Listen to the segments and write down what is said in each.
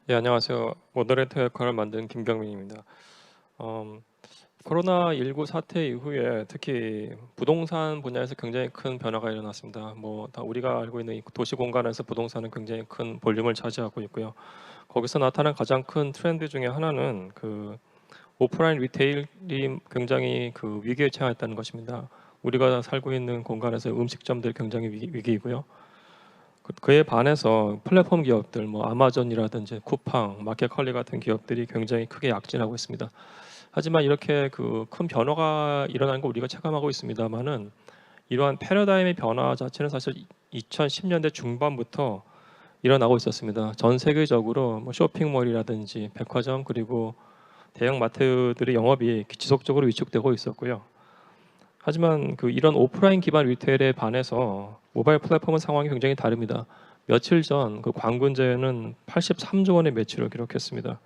네, 안녕하세요. 모더레이터 역할을 만든 김경민입니다. 코로나19 사태 이후에 특히 부동산 분야에서 굉장히 큰 변화가 일어났습니다. 뭐 다 우리가 알고 있는 이 도시 공간에서 부동산은 굉장히 큰 볼륨을 차지하고 있고요. 거기서 나타난 가장 큰 트렌드 중에 하나는 오프라인 리테일이 굉장히 위기에 처했다는 것입니다. 우리가 살고 있는 공간에서 음식점들이 굉장히 위기이고요. 그에 반해서 플랫폼 기업들, 뭐 아마존이라든지 쿠팡, 마켓컬리 같은 기업들이 굉장히 크게 약진하고 있습니다. 하지만 이렇게 큰 변화가 일어나는 걸 우리가 체감하고 있습니다만은 이러한 패러다임의 변화 자체는 사실 2010년대 중반부터 일어나고 있었습니다. 전 세계적으로 뭐 쇼핑몰이라든지 백화점 그리고 대형 마트들의 영업이 지속적으로 위축되고 있었고요. 하지만 이런 오프라인 기반 리테일에 반해서 모바일 플랫폼은 상황이 굉장히 다릅니다. 며칠 전 광군제는 83조 원의 매출을 기록했습니다.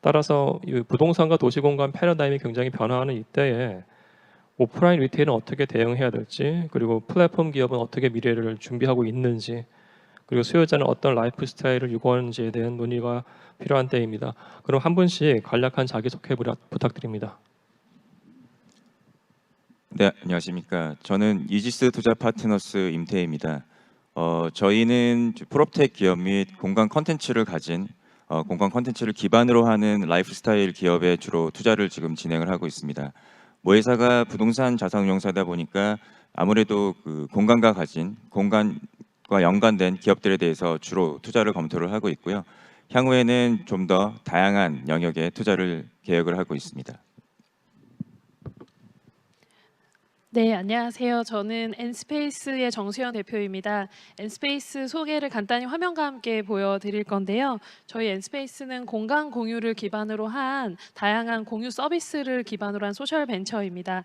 따라서 이 부동산과 도시공간 패러다임이 굉장히 변화하는 이때에 오프라인 리테일은 어떻게 대응해야 될지, 그리고 플랫폼 기업은 어떻게 미래를 준비하고 있는지, 그리고 수요자는 어떤 라이프 스타일을 유구하는지에 대한 논의가 필요한 때입니다. 그럼 한 분씩 간략한 자기소개 부탁드립니다. 네, 안녕하십니까. 저는 이지스 투자 파트너스 임태희입니다. 저희는 프롭텍 기업 및 공간 컨텐츠를 가진 공간 컨텐츠를 기반으로 하는 라이프스타일 기업에 주로 투자를 지금 진행을 하고 있습니다. 모회사가 부동산 자산운용사다 보니까 아무래도 공간과 연관된 기업들에 대해서 주로 투자를 검토를 하고 있고요. 향후에는 좀 더 다양한 영역에 투자를 계획을 하고 있습니다. 네, 안녕하세요. 저는 엔스페이스의 정수현 대표입니다. 엔스페이스 소개를 간단히 화면과 함께 보여드릴 건데요. 저희 엔스페이스는 공간 공유를 기반으로 한 다양한 공유 서비스를 기반으로 한 소셜 벤처입니다.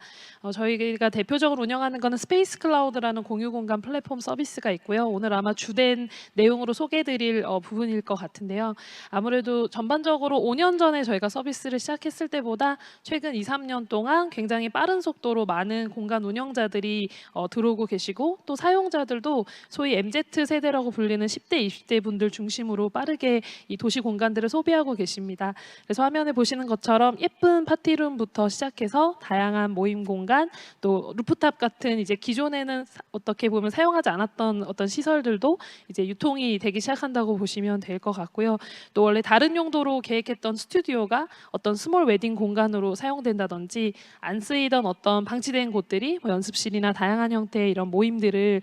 저희가 대표적으로 운영하는 것은 스페이스 클라우드라는 공유 공간 플랫폼 서비스가 있고요. 오늘 아마 주된 내용으로 소개해드릴 부분일 것 같은데요. 아무래도 전반적으로 5년 전에 저희가 서비스를 시작했을 때보다 최근 2, 3년 동안 굉장히 빠른 속도로 많은 공간 운영자들이 들어오고 계시고, 또 사용자들도 소위 MZ 세대라고 불리는 10대, 20대 분들 중심으로 빠르게 이 도시 공간들을 소비하고 계십니다. 그래서 화면에 보시는 것처럼 예쁜 파티룸부터 시작해서 다양한 모임 공간, 또 루프탑 같은 이제 기존에는 어떻게 보면 사용하지 않았던 어떤 시설들도 이제 유통이 되기 시작한다고 보시면 될 것 같고요. 또 원래 다른 용도로 계획했던 스튜디오가 어떤 스몰 웨딩 공간으로 사용된다든지, 안 쓰이던 어떤 방치된 곳들이 뭐 연습실이나 다양한 형태의 이런 모임들을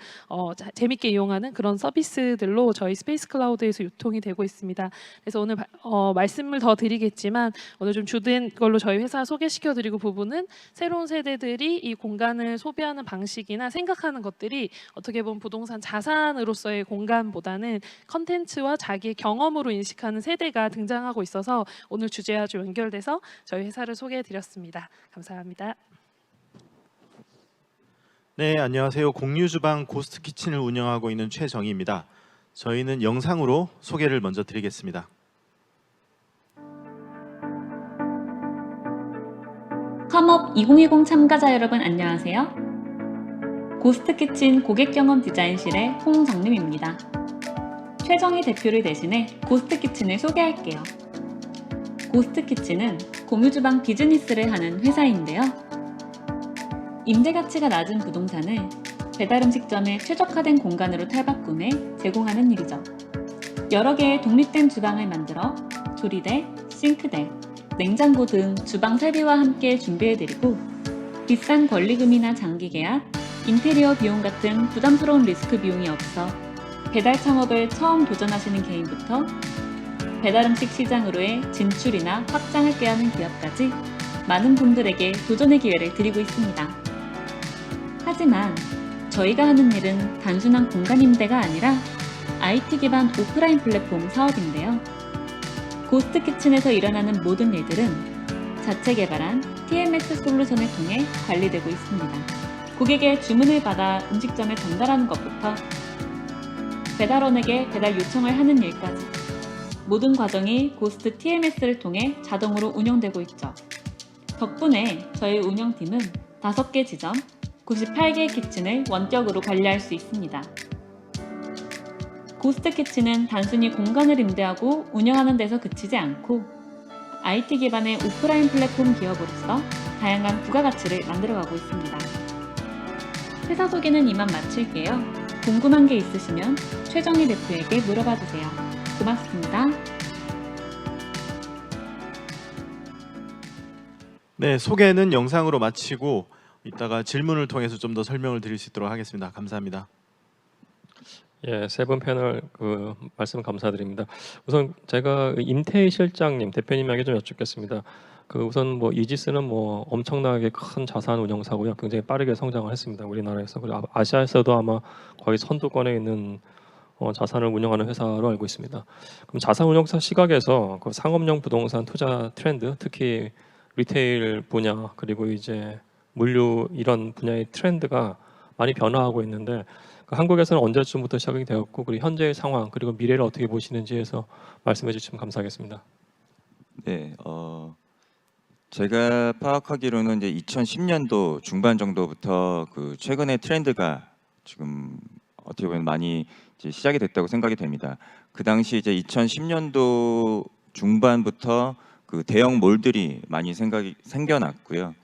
재밌게 이용하는 그런 서비스들로 저희 스페이스 클라우드에서 유통이 되고 있습니다. 그래서 오늘 말씀을 더 드리겠지만, 오늘 좀 주된 걸로 저희 회사 소개시켜드리고 부분은 새로운 세대들이 이 공간을 소비하는 방식이나 생각하는 것들이 어떻게 보면 부동산 자산으로서의 공간보다는 컨텐츠와 자기의 경험으로 인식하는 세대가 등장하고 있어서 오늘 주제와 좀 연결돼서 저희 회사를 소개해드렸습니다. 감사합니다. 네, 안녕하세요. 공유주방 고스트키친을 운영하고 있는 최정희입니다. 저희는 영상으로 소개를 먼저 드리겠습니다. 컴업 2020 참가자 여러분 안녕하세요. 고스트키친 고객경험 디자인실의 홍정림입니다. 최정희 대표를 대신해 고스트키친을 소개할게요. 고스트키친은 공유주방 비즈니스를 하는 회사인데요. 임대가치가 낮은 부동산을 배달음식점의 최적화된 공간으로 탈바꿈해 제공하는 일이죠. 여러 개의 독립된 주방을 만들어 조리대, 싱크대, 냉장고 등 주방 설비와 함께 준비해드리고, 비싼 권리금이나 장기 계약, 인테리어 비용 같은 부담스러운 리스크 비용이 없어 배달 창업을 처음 도전하시는 개인부터 배달음식 시장으로의 진출이나 확장을 꾀하는 기업까지 많은 분들에게 도전의 기회를 드리고 있습니다. 하지만 저희가 하는 일은 단순한 공간 임대가 아니라 IT 기반 오프라인 플랫폼 사업인데요. 고스트키친에서 일어나는 모든 일들은 자체 개발한 TMS 솔루션을 통해 관리되고 있습니다. 고객의 주문을 받아 음식점에 전달하는 것부터 배달원에게 배달 요청을 하는 일까지 모든 과정이 고스트 TMS를 통해 자동으로 운영되고 있죠. 덕분에 저희 운영팀은 5개 지점, 98개의 키친을 원격으로 관리할 수 있습니다. 고스트 키친은 단순히 공간을 임대하고 운영하는 데서 그치지 않고 IT 기반의 오프라인 플랫폼 기업으로서 다양한 부가가치를 만들어가고 있습니다. 회사 소개는 이만 마칠게요. 궁금한 게 있으시면 최정희 대표에게 물어봐 주세요. 고맙습니다. 네, 소개는 영상으로 마치고 이따가 질문을 통해서 좀 더 설명을 드릴 수 있도록 하겠습니다. 감사합니다. 예, 세 분 패널 말씀 감사드립니다. 우선 제가 임태희 실장님 대표님에게 좀 여쭙겠습니다. 우선 뭐 이지스는 뭐 엄청나게 큰 자산 운용사고요. 굉장히 빠르게 성장을 했습니다. 우리나라에서 그리고 아시아에서도 아마 거의 선두권에 있는 자산을 운영하는 회사로 알고 있습니다. 그럼 자산 운용사 시각에서 그 상업용 부동산 투자 트렌드, 특히 리테일 분야 그리고 이제 물류 이런 분야의 트렌드가 많이 변화하고 있는데 한국에서는 언제쯤부터 시작이 되었고 그리고 현재의 상황 그리고 미래를 어떻게 보시는지에서 말씀해 주시면 감사하겠습니다. 네, 제가 파악하기로는 이제 2010년도 중반 정도부터 그 최근의 트렌드가 지금 어떻게 보면 많이 이제 시작이 됐다고 생각이 됩니다. 그 당시 이제 2010년도 중반부터 그 대형 몰들이 많이 생겨났고요.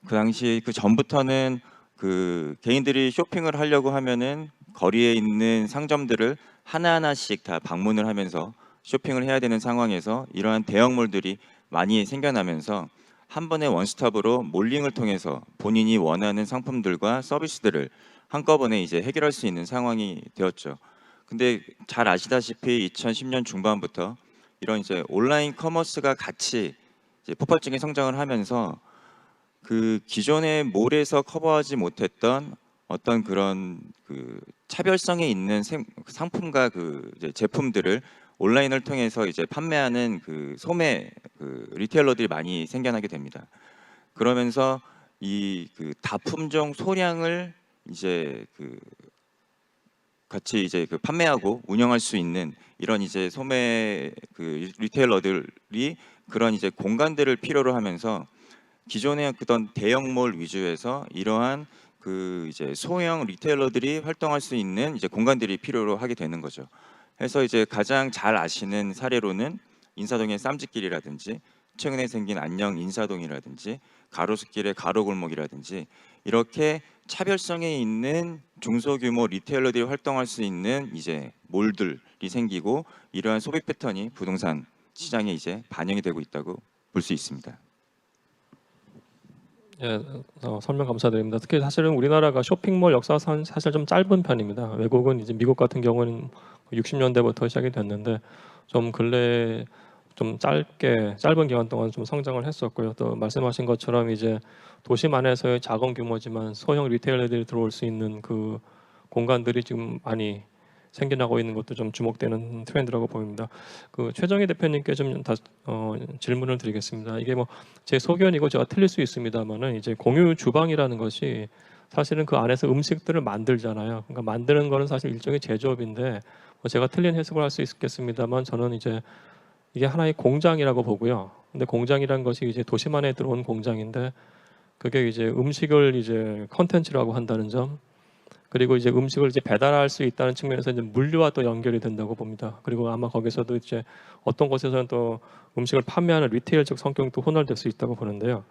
그 당시 그 전부터는 그 개인들이 쇼핑을 하려고 하면은 거리에 있는 상점들을 하나하나씩 다 방문을 하면서 쇼핑을 해야 되는 상황에서 이러한 대형몰들이 많이 생겨나면서 한 번에 원스톱으로 몰링을 통해서 본인이 원하는 상품들과 서비스들을 한꺼번에 이제 해결할 수 있는 상황이 되었죠. 근데 잘 아시다시피 2010년 중반부터 이런 이제 온라인 커머스가 같이 이제 폭발적인 성장을 하면서 그 기존의 몰에서 커버하지 못했던 어떤 그런 그 차별성이 있는 상품과 그 이제 제품들을 온라인을 통해서 이제 판매하는 그 소매 그 리테일러들이 많이 생겨나게 됩니다. 그러면서 이 그 다품종 소량을 이제 그 같이 이제 그 판매하고 운영할 수 있는 이런 이제 소매 그 리테일러들이 그런 이제 공간들을 필요로 하면서 기존의 그던 대형몰 위주에서 이러한 그 이제 소형 리테일러들이 활동할 수 있는 이제 공간들이 필요로 하게 되는 거죠. 그래서 이제 가장 잘 아시는 사례로는 인사동의 쌈짓길이라든지 최근에 생긴 안녕 인사동이라든지 가로수길의 가로골목이라든지 이렇게 차별성이 있는 중소규모 리테일러들이 활동할 수 있는 이제 몰들이 생기고 이러한 소비 패턴이 부동산 시장에 이제 반영이 되고 있다고 볼 수 있습니다. 예, 설명 감사드립니다. 특히 사실은 우리나라가 쇼핑몰 역사상 사실 좀 짧은 편입니다. 외국은 이제 미국 같은 경우는 60년대부터 시작이 됐는데 좀 근래 좀 짧은 기간 동안 좀 성장을 했었고요. 또 말씀하신 것처럼 이제 도심 안에서의 작은 규모지만 소형 리테일러들이 들어올 수 있는 그 공간들이 지금 많이 생겨나고 있는 것도 좀 주목되는 트렌드라고 보입니다. 최정희 대표님께 좀 질문을 드리겠습니다. 이게 뭐 제 소견이고 제가 틀릴 수 있습니다만은 이제 공유 주방이라는 것이 사실은 그 안에서 음식들을 만들잖아요. 그러니까 만드는 거는 사실 일종의 제조업인데 뭐 제가 틀린 해석을 할 수 있겠습니다만 저는 이제 이게 하나의 공장이라고 보고요. 근데 공장이라는 것이 이제 도심 안에 들어온 공장인데 그게 이제 음식을 이제 컨텐츠라고 한다는 점. 그리고 이제 음식을 이제 배달할 수 있다는 측면에서 이제 물류와 또 연결이 된다고 봅니다. 그리고 아마 거기서도 이제 어떤 곳에서는 또 음식을 판매하는 리테일적 성격도 혼혈될 수 있다고 보는데요.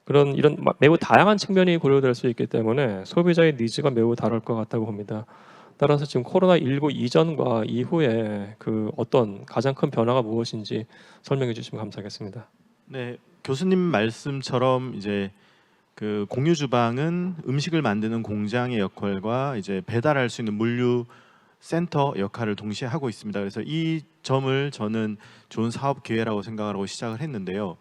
이런 매우 다양한 측면이 고려될 수 있기 때문에 소비자의 니즈가 매우 다를 것 같다고 봅니다. 따라서 지금 코로나19 이전과 이후에 그 어떤 가장 큰 변화가 무엇인지 설명해 주시면 감사하겠습니다. 네, 교수님 말씀처럼 이제 그 공유 주방은 음식을 만드는 공장의 역할과 이제 배달할 수 있는 물류 센터 역할을 동시에 하고 있습니다. 그래서 이 점을 저는 좋은 사업 기회라고 생각하고 시작을 했는데요.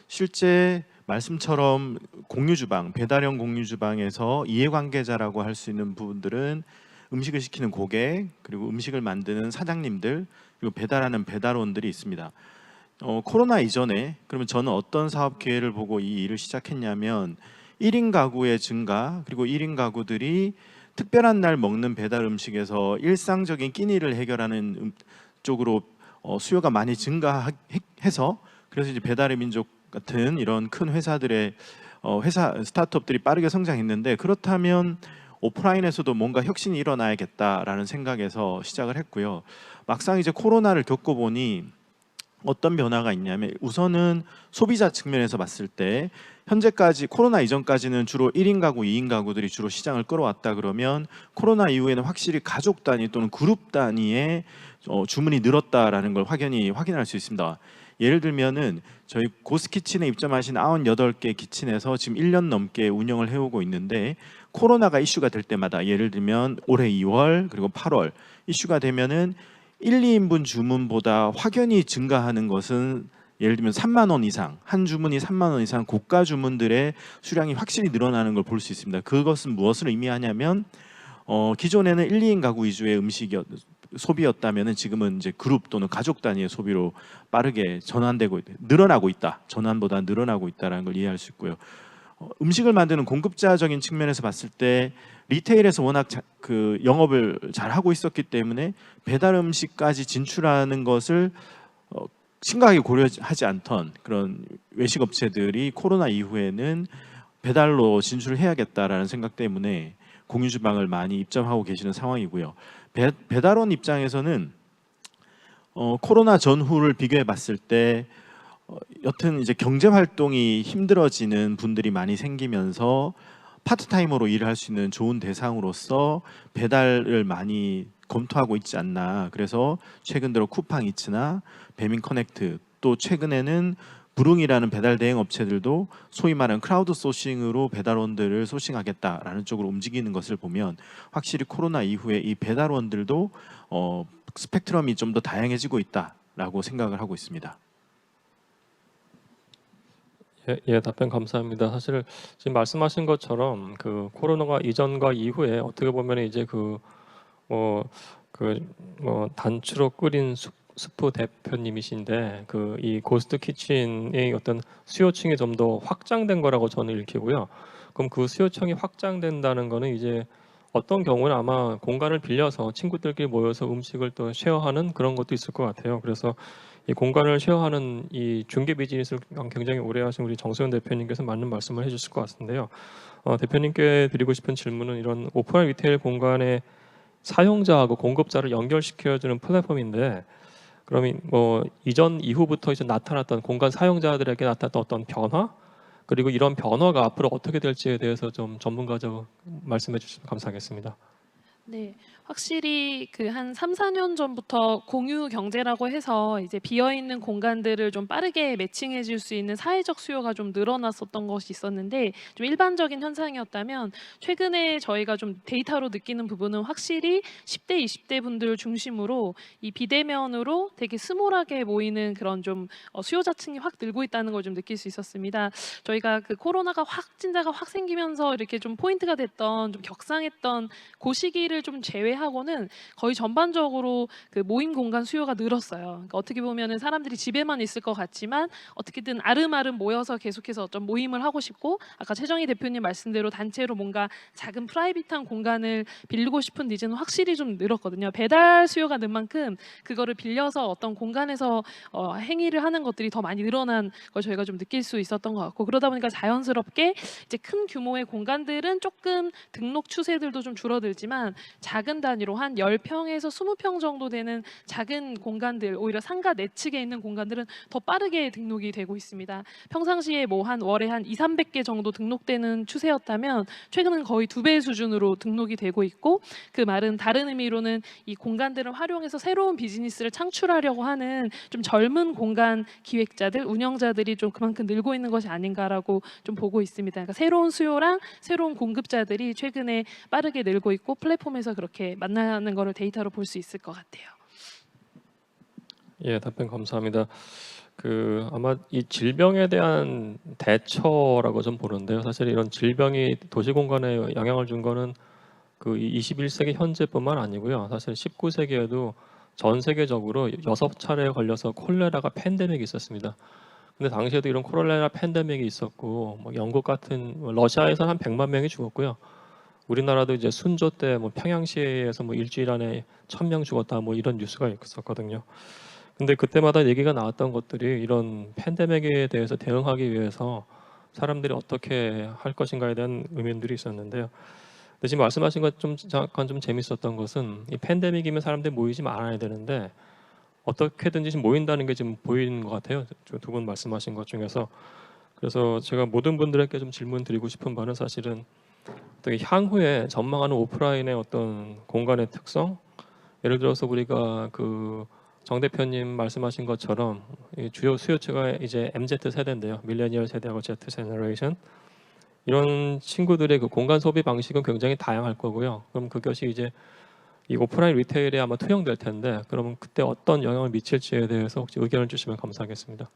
실제 말씀처럼 공유 주방, 배달형 공유 주방에서 이해관계자라고 할 수 있는 부분들은 음식을 시키는 고객, 그리고 음식을 만드는 사장님들, 그리고 배달하는 배달원들이 있습니다. 코로나 이전에 그러면 저는 어떤 사업 기회를 보고 이 일을 시작했냐면 1인 가구의 증가, 그리고 1인 가구들이 특별한 날 먹는 배달 음식에서 일상적인 끼니를 해결하는 쪽으로 수요가 많이 증가해서 그래서 이제 배달의 민족 같은 이런 큰 회사들의 회사 스타트업들이 빠르게 성장했는데, 그렇다면 오프라인에서도 뭔가 혁신이 일어나야겠다라는 생각에서 시작을 했고요. 막상 이제 코로나를 겪어보니 어떤 변화가 있냐면 우선은 소비자 측면에서 봤을 때 현재까지 코로나 이전까지는 주로 1인 가구, 2인 가구들이 주로 시장을 끌어왔다 그러면 코로나 이후에는 확실히 가족 단위 또는 그룹 단위의 주문이 늘었다라는 걸 확인할 수 있습니다. 예를 들면은 저희 고스키친에 입점하신 98개 키친에서 지금 1년 넘게 운영을 해오고 있는데 코로나가 이슈가 될 때마다 예를 들면 올해 2월 그리고 8월 이슈가 되면은 1, 2인분 주문보다 확연히 증가하는 것은 예를 들면 3만 원 이상, 한 주문이 3만 원 이상 고가 주문들의 수량이 확실히 늘어나는 걸 볼 수 있습니다. 그것은 무엇을 의미하냐면 기존에는 1, 2인 가구 위주의 소비였다면은 지금은 이제 그룹 또는 가족 단위의 소비로 빠르게 늘어나고 있다. 전환보다 늘어나고 있다라는 걸 이해할 수 있고요. 음식을 만드는 공급자적인 측면에서 봤을 때 리테일에서 워낙 그 영업을 잘 하고 있었기 때문에 배달 음식까지 진출하는 것을 심각하게 고려하지 않던 그런 외식 업체들이 코로나 이후에는 배달로 진출을 해야겠다라는 생각 때문에 공유 주방을 많이 입점하고 계시는 상황이고요. 배달원 입장에서는 코로나 전후를 비교해 봤을 때 여튼 이제 경제 활동이 힘들어지는 분들이 많이 생기면서 파트타이머로 일을 할 수 있는 좋은 대상으로서 배달을 많이 검토하고 있지 않나. 그래서 최근 들어 쿠팡이츠나 배민커넥트 또 최근에는 부릉이라는 배달 대행 업체들도 소위 말하는 크라우드 소싱으로 배달원들을 소싱하겠다라는 쪽으로 움직이는 것을 보면 확실히 코로나 이후에 이 배달원들도 스펙트럼이 좀 더 다양해지고 있다라고 생각을 하고 있습니다. 예, 답변 감사합니다. 사실 지금 말씀하신 것처럼 그 코로나가 이전과 이후에 어떻게 보면 이제 단추로 끓인 스프 대표님이신데 그 이 고스트 키친의 어떤 수요층이 좀 더 확장된 거라고 저는 읽히고요. 그럼 그 수요층이 확장된다는 거는 이제 어떤 경우는 아마 공간을 빌려서 친구들끼리 모여서 음식을 또 쉐어하는 그런 것도 있을 것 같아요. 그래서 이 공간을 쉐어하는 이 중개 비즈니스를 굉장히 오래 하신 우리 정소연 대표님께서 맞는 말씀을 해주실 것 같은데요. 대표님께 드리고 싶은 질문은 이런 오프라인 리테일 공간의 사용자하고 공급자를 연결시켜주는 플랫폼인데, 그러면 뭐 이전 이후부터 이제 나타났던 공간 사용자들에게 나타났던 어떤 변화, 그리고 이런 변화가 앞으로 어떻게 될지에 대해서 좀 전문가적 말씀해 주시면 감사하겠습니다. 네, 확실히 그 한 3, 4년 전부터 공유 경제라고 해서 이제 비어 있는 공간들을 좀 빠르게 매칭해 줄 수 있는 사회적 수요가 좀 늘어났었던 것이 있었는데, 좀 일반적인 현상이었다면 최근에 저희가 좀 데이터로 느끼는 부분은 확실히 10대, 20대 분들 중심으로 이 비대면으로 되게 스몰하게 모이는 그런 좀 수요자층이 확 늘고 있다는 걸 좀 느낄 수 있었습니다. 저희가 그 코로나가 확진자가 확 생기면서 이렇게 좀 포인트가 됐던 좀 격상했던 그 시기를 좀 제외하고는 거의 전반적으로 그 모임 공간 수요가 늘었어요. 그러니까 어떻게 보면은 사람들이 집에만 있을 것 같지만 어떻게든 아름아름 모여서 계속해서 어떤 모임을 하고 싶고, 아까 최정희 대표님 말씀대로 단체로 뭔가 작은 프라이빗한 공간을 빌리고 싶은 니즈는 확실히 좀 늘었거든요. 배달 수요가 는 만큼 그거를 빌려서 어떤 공간에서 행위를 하는 것들이 더 많이 늘어난 걸 저희가 좀 느낄 수 있었던 것 같고, 그러다 보니까 자연스럽게 이제 큰 규모의 공간들은 조금 등록 추세들도 좀 줄어들지만 작은 단위로 한 10평에서 20평 정도 되는 작은 공간들, 오히려 상가 내측에 있는 공간들은 더 빠르게 등록이 되고 있습니다. 평상시에 뭐 한 월에 한 2, 300개 정도 등록되는 추세였다면 최근은 거의 2배 수준으로 등록이 되고 있고, 그 말은 다른 의미로는 이 공간들을 활용해서 새로운 비즈니스를 창출하려고 하는 좀 젊은 공간 기획자들, 운영자들이 좀 그만큼 늘고 있는 것이 아닌가라고 좀 보고 있습니다. 그러니까 새로운 수요랑 새로운 공급자들이 최근에 빠르게 늘고 있고 플랫폼에서 그렇게 만나는 거를 데이터로 볼 수 있을 것 같아요. 예, 답변 감사합니다. 아마 이 질병에 대한 대처라고 좀 보는데요. 사실 이런 질병이 도시 공간에 영향을 준 거는 그 21세기 현재뿐만 아니고요. 사실 19세기에도 전 세계적으로 6차례에 걸려서 콜레라가 팬데믹이 있었습니다. 근데 당시에도 이런 콜레라 팬데믹이 있었고, 뭐 영국 같은 러시아에서 한 100만 명이 죽었고요. 우리나라도 이제 순조 때 뭐 평양시에서 뭐 일주일 안에 1000명 죽었다 뭐 이런 뉴스가 있었거든요. 근데 그때마다 얘기가 나왔던 것들이 이런 팬데믹에 대해서 대응하기 위해서 사람들이 어떻게 할 것인가에 대한 의문들이 있었는데요. 근데 지금 말씀하신 것 좀 잠깐 좀 재밌었던 것은 이 팬데믹이면 사람들이 모이지 말아야 되는데 어떻게든지 지금 모인다는 게 지금 보이는 것 같아요. 두 분 말씀하신 것 중에서. 그래서 제가 모든 분들에게 좀 질문 드리고 싶은 바는 사실은 어떻게 향후에 전망하는 오프라인의 어떤 공간의 특성, 예를 들어서 우리가 그 정 대표님 말씀하신 것처럼 이 주요 수요층가 이제 MZ 세대인데요, 밀레니얼 세대하고 Z 제너레이션 이런 친구들의 그 공간 소비 방식은 굉장히 다양할 거고요. 그럼 그것이 이제 이 오프라인 리테일에 아마 투영될 텐데, 그러면 그때 어떤 영향을 미칠지에 대해서 혹시 의견을 주시면 감사하겠습니다.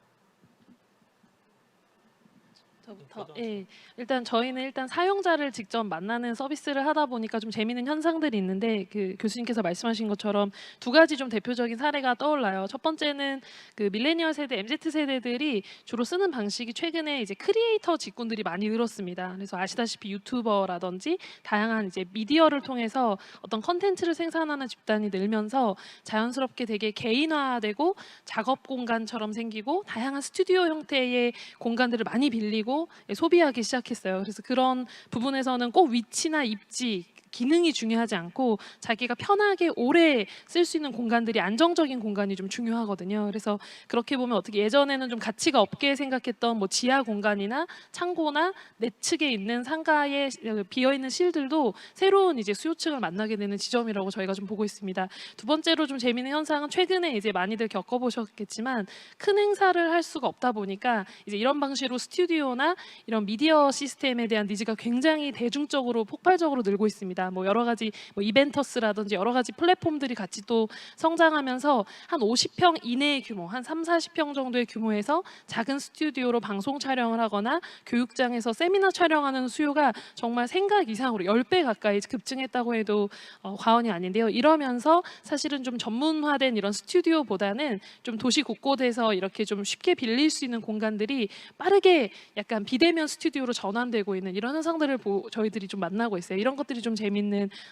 저부터. 예. 일단 저희는 일단 사용자를 직접 만나는 서비스를 하다 보니까 좀 재미있는 현상들이 있는데 그 교수님께서 말씀하신 것처럼 두 가지 좀 대표적인 사례가 떠올라요. 첫 번째는 그 밀레니얼 세대, MZ 세대들이 주로 쓰는 방식이 최근에 이제 크리에이터 직군들이 많이 늘었습니다. 그래서 아시다시피 유튜버라든지 다양한 이제 미디어를 통해서 어떤 컨텐츠를 생산하는 집단이 늘면서 자연스럽게 되게 개인화되고 작업 공간처럼 생기고 다양한 스튜디오 형태의 공간들을 많이 빌리고 소비하기 시작했어요. 그래서 그런 부분에서는 꼭 위치나 입지 기능이 중요하지 않고 자기가 편하게 오래 쓸 수 있는 공간들이 안정적인 공간이 좀 중요하거든요. 그래서 그렇게 보면 어떻게 예전에는 좀 가치가 없게 생각했던 뭐 지하 공간이나 창고나 내측에 있는 상가에 비어 있는 실들도 새로운 이제 수요층을 만나게 되는 지점이라고 저희가 좀 보고 있습니다. 두 번째로 좀 재미있는 현상은 최근에 이제 많이들 겪어보셨겠지만 큰 행사를 할 수가 없다 보니까 이제 이런 방식으로 스튜디오나 이런 미디어 시스템에 대한 니즈가 굉장히 대중적으로 폭발적으로 늘고 있습니다. 뭐 여러 가지 뭐 이벤터스라든지 여러 가지 플랫폼들이 같이 또 성장하면서 한 50평 이내의 규모, 한 3, 40평 정도의 규모에서 작은 스튜디오로 방송 촬영을 하거나 교육장에서 세미나 촬영하는 수요가 정말 생각 이상으로 10배 가까이 급증했다고 해도 과언이 아닌데요. 이러면서 사실은 좀 전문화된 이런 스튜디오보다는 좀 도시 곳곳에서 이렇게 좀 쉽게 빌릴 수 있는 공간들이 빠르게 약간 비대면 스튜디오로 전환되고 있는 이런 현상들을 저희들이 좀 만나고 있어요. 이런 것들이 좀 재밌는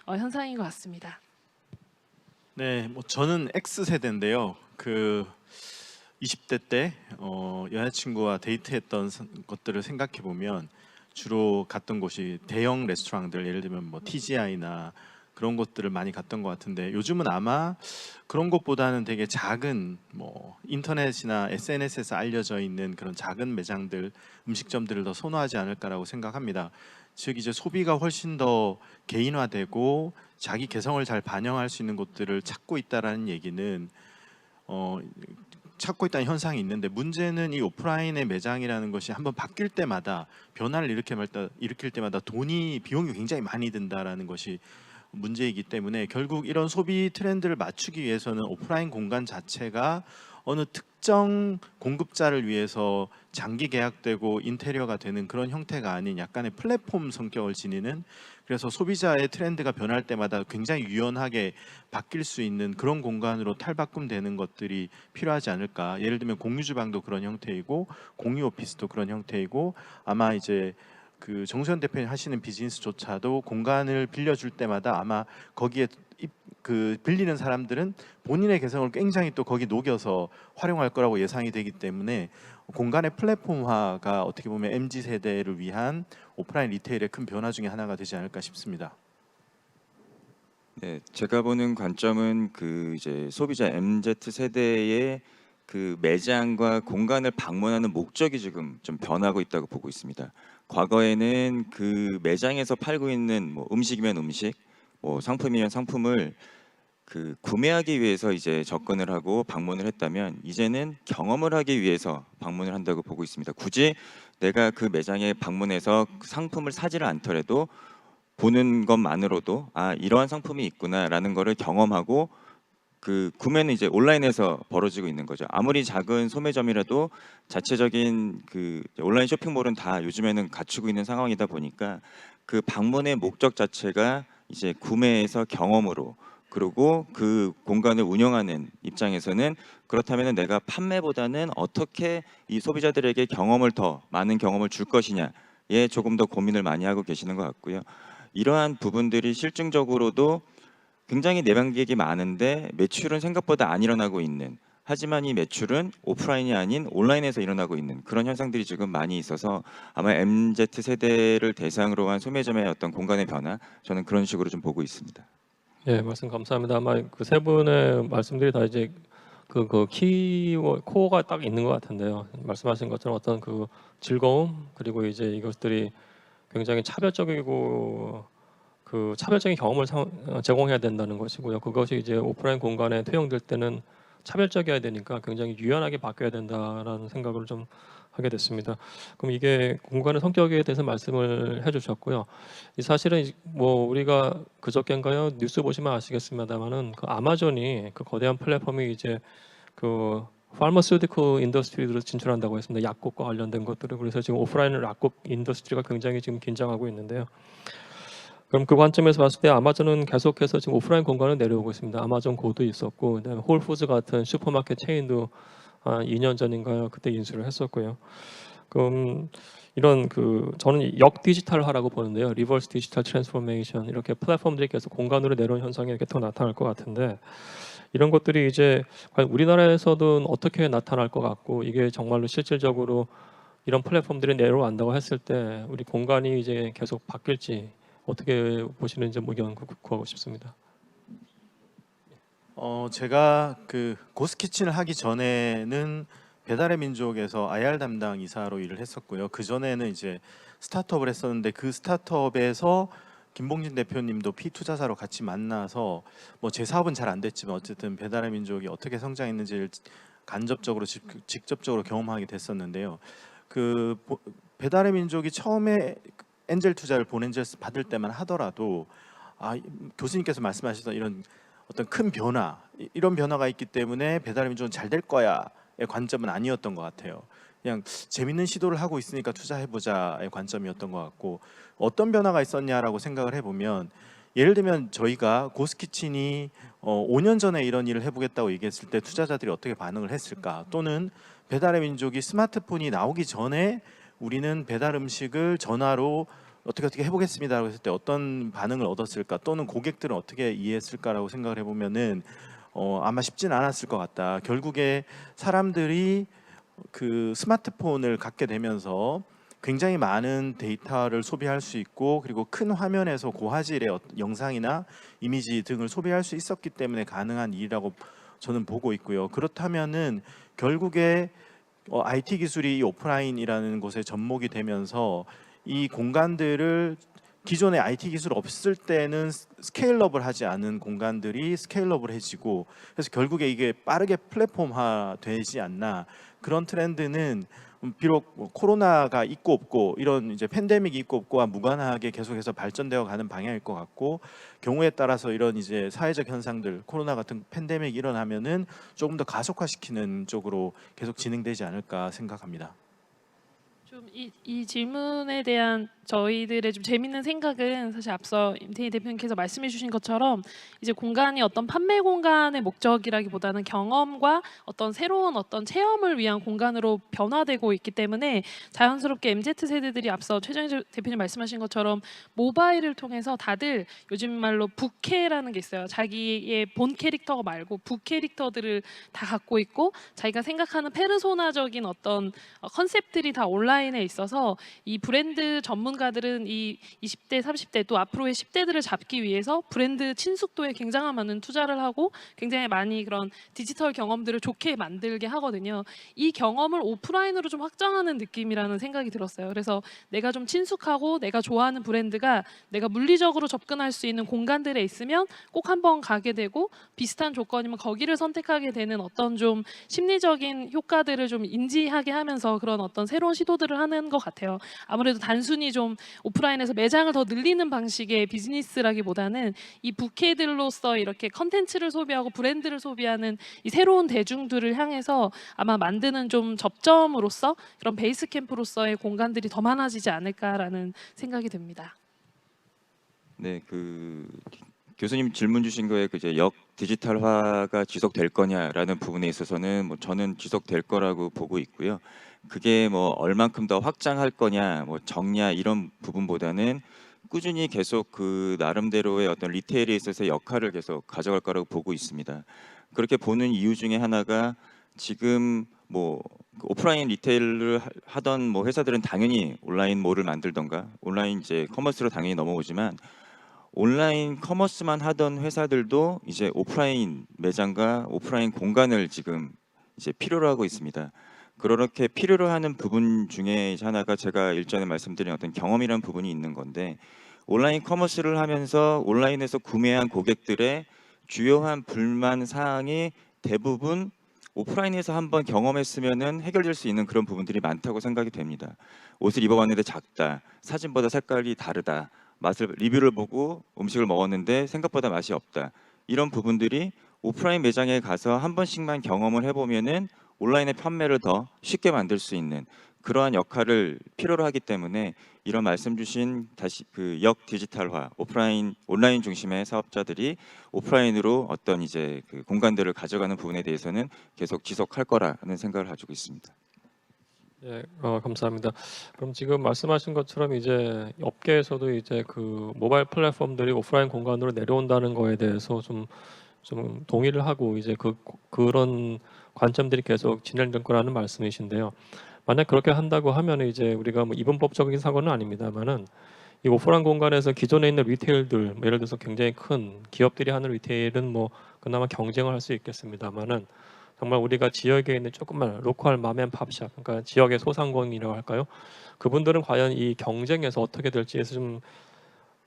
현상인 것 같습니다. 네, 뭐 저는 X 세대인데요. 그 20대 때 여자친구와 데이트했던 것들을 생각해 보면 주로 갔던 곳이 대형 레스토랑들, 예를 들면 뭐 TGI나 그런 곳들을 많이 갔던 것 같은데, 요즘은 아마 그런 곳보다는 되게 작은 뭐 인터넷이나 SNS에서 알려져 있는 그런 작은 매장들, 음식점들을 더 선호하지 않을까라고 생각합니다. 즉 이제 소비가 훨씬 더 개인화되고 자기 개성을 잘 반영할 수 있는 곳들을 찾고 있다라는 얘기는 찾고 있다는 현상이 있는데, 문제는 이 오프라인의 매장이라는 것이 한번 바뀔 때마다 변화를 일으킬 때마다 비용이 굉장히 많이 든다라는 것이 문제이기 때문에, 결국 이런 소비 트렌드를 맞추기 위해서는 오프라인 공간 자체가 어느 특정 공급자를 위해서 장기 계약되고 인테리어가 되는 그런 형태가 아닌 약간의 플랫폼 성격을 지니는, 그래서 소비자의 트렌드가 변할 때마다 굉장히 유연하게 바뀔 수 있는 그런 공간으로 탈바꿈되는 것들이 필요하지 않을까. 예를 들면 공유 주방도 그런 형태이고 공유 오피스도 그런 형태이고, 아마 이제 그 정수현 대표님 하시는 비즈니스조차도 공간을 빌려줄 때마다 아마 거기에 그 빌리는 사람들은 본인의 개성을 굉장히 또 거기 녹여서 활용할 거라고 예상이 되기 때문에, 공간의 플랫폼화가 어떻게 보면 MZ 세대를 위한 오프라인 리테일의 큰 변화 중에 하나가 되지 않을까 싶습니다. 네, 제가 보는 관점은 그 이제 소비자 MZ 세대의 그 매장과 공간을 방문하는 목적이 지금 좀 변하고 있다고 보고 있습니다. 과거에는 그 매장에서 팔고 있는 뭐 음식이면 음식, 뭐 상품이면 상품을 그 구매하기 위해서 이제 접근을 하고 방문을 했다면, 이제는 경험을 하기 위해서 방문을 한다고 보고 있습니다. 굳이 내가 그 매장에 방문해서 그 상품을 사지를 않더라도 보는 것만으로도 아, 이러한 상품이 있구나라는 거를 경험하고, 그 구매는 이제 온라인에서 벌어지고 있는 거죠. 아무리 작은 소매점이라도 자체적인 그 온라인 쇼핑몰은 다 요즘에는 갖추고 있는 상황이다 보니까, 그 방문의 목적 자체가 이제 구매에서 경험으로, 그리고 그 공간을 운영하는 입장에서는 그렇다면 내가 판매보다는 어떻게 이 소비자들에게 더 많은 경험을 줄 것이냐에 조금 더 고민을 많이 하고 계시는 것 같고요. 이러한 부분들이 실증적으로도 굉장히 내방객이 많은데 매출은 생각보다 안 일어나고 있는, 하지만 이 매출은 오프라인이 아닌 온라인에서 일어나고 있는 그런 현상들이 지금 많이 있어서 아마 MZ 세대를 대상으로 한 소매점의 어떤 공간의 변화, 저는 그런 식으로 좀 보고 있습니다. 예, 말씀 감사합니다. 아마 그 세 분의 말씀들이 다 이제 그 키워 코어가 딱 있는 것 같은데요. 말씀하신 것처럼 어떤 그 즐거움 그리고 이제 이것들이 굉장히 차별적이고 그 차별적인 경험을 제공해야 된다는 것이고요. 그것이 이제 오프라인 공간에 투영될 때는 차별적이어야 되니까 굉장히 유연하게 바뀌어야 된다라는 생각을 좀 하게 됐습니다. 그럼 이게 공간의 성격에 대해서 말씀을 해주셨고요. 이 사실은 뭐 우리가 그저께인가요 뉴스 보시면 아시겠습니다만은 그 아마존이 그 거대한 플랫폼이 이제 그 파마스유티컬 인더스트리로 진출한다고 했습니다. 약국과 관련된 것들을. 그래서 지금 오프라인 약국 인더스트리가 굉장히 지금 긴장하고 있는데요. 그럼 그 관점에서 봤을 때 아마존은 계속해서 지금 오프라인 공간을 내려오고 있습니다. 아마존 고도 있었고, 그다음에 홀푸드 같은 슈퍼마켓 체인도 한 2년 전인가요? 그때 인수를 했었고요. 그럼 이런 그 저는 역 디지털화라고 보는데요. 리버스 디지털 트랜스포메이션 이렇게 플랫폼들이 계속 공간으로 내려온 현상이 이렇게 더 나타날 것 같은데 이런 것들이 이제 과연 우리나라에서도 어떻게 나타날 것 같고 이게 정말로 실질적으로 이런 플랫폼들이 내려온다고 했을 때 우리 공간이 이제 계속 바뀔지 어떻게 보시는지 의견 구하고 싶습니다. 제가 그 고스키친을 하기 전에는 배달의 민족에서 IR 담당 이사로 일을 했었고요. 그 전에는 이제 스타트업을 했었는데 그 스타트업에서 김봉진 대표님도 피투자사로 같이 만나서 뭐 제 사업은 잘 안 됐지만 어쨌든 배달의 민족이 어떻게 성장했는지를 간접적으로 직접적으로 경험하게 됐었는데요. 배달의 민족이 처음에 엔젤 투자를 본엔젤스 받을 때만 하더라도 교수님께서 말씀하셨던 이런 어떤 큰 변화, 이런 변화가 있기 때문에 배달의 민족은 잘 될 거야의 관점은 아니었던 것 같아요. 그냥 재밌는 시도를 하고 있으니까 투자해보자의 관점이었던 것 같고 어떤 변화가 있었냐라고 생각을 해보면 예를 들면 저희가 고스키친이 5년 전에 이런 일을 해보겠다고 얘기했을 때 투자자들이 어떻게 반응을 했을까 또는 배달의 민족이 스마트폰이 나오기 전에 우리는 배달 음식을 전화로 어떻게 해보겠습니다라고 했을 때 어떤 반응을 얻었을까 또는 고객들은 어떻게 이해했을까라고 생각을 해보면은 아마 쉽진 않았을 것 같다. 결국에 사람들이 그 스마트폰을 갖게 되면서 굉장히 많은 데이터를 소비할 수 있고 그리고 큰 화면에서 고화질의 영상이나 이미지 등을 소비할 수 있었기 때문에 가능한 일이라고 저는 보고 있고요. 그렇다면은 결국에 IT 기술이 오프라인이라는 곳에 접목이 되면서 이 공간들을 기존의 IT 기술 없을 때는 스케일업을 하지 않은 공간들이 스케일업을해지고 그래서 결국에 이게 빠르게 플랫폼화 되지 않나 그런 트렌드는 비록 코로나가 있고 없고 이런 이제 팬데믹이 있고 없고와 무관하게 계속해서 발전되어 가는 방향일 것 같고 경우에 따라서 이런 이제 사회적 현상들 코로나 같은 팬데믹이 일어나면은 조금 더 가속화시키는 쪽으로 계속 진행되지 않을까 생각합니다. 좀 이 질문에 대한 저희들의 좀 재밌는 생각은 사실 앞서 임태희 대표님께서 말씀해 주신 것처럼 이제 공간이 어떤 판매 공간의 목적이라기보다는 경험과 어떤 새로운 어떤 체험을 위한 공간으로 변화되고 있기 때문에 자연스럽게 MZ 세대들이 앞서 최정희 대표님 말씀하신 것처럼 모바일을 통해서 다들 요즘 말로 부캐라는 게 있어요. 자기의 본 캐릭터 말고 부캐릭터들을 다 갖고 있고 자기가 생각하는 페르소나적인 어떤 컨셉들이 다 온라인에 있어서 이 브랜드 전문가들은 이 20대, 30대 또 앞으로의 10대들을 잡기 위해서 브랜드 친숙도에 굉장한 많은 투자를 하고 굉장히 많이 그런 디지털 경험들을 좋게 만들게 하거든요. 이 경험을 오프라인으로 좀 확장하는 느낌이라는 생각이 들었어요. 그래서 내가 좀 친숙하고 내가 좋아하는 브랜드가 내가 물리적으로 접근할 수 있는 공간들에 있으면 꼭 한번 가게 되고 비슷한 조건이면 거기를 선택하게 되는 어떤 좀 심리적인 효과들을 좀 인지하게 하면서 그런 어떤 새로운 시도들을 하는 것 같아요. 아무래도 단순히 좀 오프라인에서 매장을 더 늘리는 방식의 비즈니스라기보다는 이 부캐들로서 이렇게 컨텐츠를 소비하고 브랜드를 소비하는 이 새로운 대중들을 향해서 아마 만드는 좀 접점으로서 그런 베이스 캠프로서의 공간들이 더 많아지지 않을까라는 생각이 듭니다. 네, 그 교수님 질문 주신 거에 그 이제 역 디지털화가 지속될 거냐라는 부분에 있어서는 뭐 저는 지속될 거라고 보고 있고요. 그게 뭐 얼만큼 더 확장할 거냐, 뭐 적냐 이런 부분보다는 꾸준히 계속 그 나름대로의 어떤 리테일에 있어서의 역할을 계속 가져갈 거라고 보고 있습니다. 그렇게 보는 이유 중에 하나가 지금 뭐 오프라인 리테일을 하던 뭐 회사들은 당연히 온라인몰을 만들던가 온라인 이제 커머스로 당연히 넘어오지만 온라인 커머스만 하던 회사들도 이제 오프라인 매장과 오프라인 공간을 지금 이제 필요로 하고 있습니다. 그렇게 필요로 하는 부분 중에 하나가 제가 일전에 말씀드린 어떤 경험이라는 부분이 있는 건데 온라인 커머스를 하면서 온라인에서 구매한 고객들의 주요한 불만 사항이 대부분 오프라인에서 한번 경험했으면은 해결될 수 있는 그런 부분들이 많다고 생각이 됩니다. 옷을 입어봤는데 작다, 사진보다 색깔이 다르다, 맛을 리뷰를 보고 음식을 먹었는데 생각보다 맛이 없다. 이런 부분들이 오프라인 매장에 가서 한 번씩만 경험을 해보면은 온라인의 판매를 더 쉽게 만들 수 있는 그러한 역할을 필요로 하기 때문에 이런 말씀 주신 다시 그 역 디지털화, 오프라인 온라인 중심의 사업자들이 오프라인으로 어떤 이제 그 공간들을 가져가는 부분에 대해서는 계속 지속할 거라는 생각을 가지고 있습니다. 예, 감사합니다. 그럼 지금 말씀하신 것처럼 이제 업계에서도 이제 그 모바일 플랫폼들이 오프라인 공간으로 내려온다는 거에 대해서 좀 동의를 하고 이제 그런 관점들이 계속 진행될 거라는 말씀이신데요. 만약 그렇게 한다고 하면 이제 우리가 뭐 이분법적인 사고는 아닙니다만은 이 오프라인 공간에서 기존에 있는 리테일들, 뭐 예를 들어서 굉장히 큰 기업들이 하는 리테일은 뭐 그나마 경쟁을 할 수 있겠습니다만은 정말 우리가 지역에 있는 조금만 로컬 맘앤팝샵, 그러니까 지역의 소상공인이라고 할까요? 그분들은 과연 이 경쟁에서 어떻게 될지에서 좀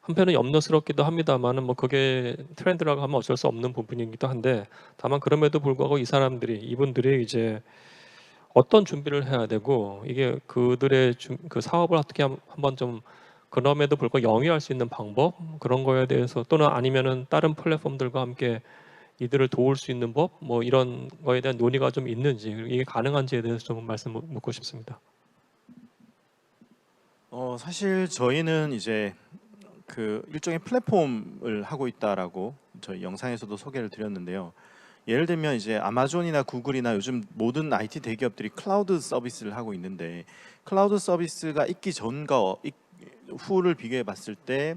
한편은 염려스럽기도 합니다만은 뭐 그게 트렌드라고 하면 어쩔 수 없는 부분이기도 한데 다만 그럼에도 불구하고 이분들이 이제 어떤 준비를 해야 되고 이게 그들의 그 사업을 어떻게 한번 좀 그럼에도 불구하고 영위할 수 있는 방법 그런 거에 대해서 또는 아니면은 다른 플랫폼들과 함께 이들을 도울 수 있는 법 뭐 이런 거에 대한 논의가 좀 있는지 이게 가능한지에 대해서 좀 말씀 묻고 싶습니다. 사실 저희는 이제 그 일종의 플랫폼을 하고 있다라고 저희 영상에서도 소개를 드렸는데요. 예를 들면 이제 아마존이나 구글이나 요즘 모든 IT 대기업들이 클라우드 서비스를 하고 있는데 클라우드 서비스가 있기 전과 후를 비교해 봤을 때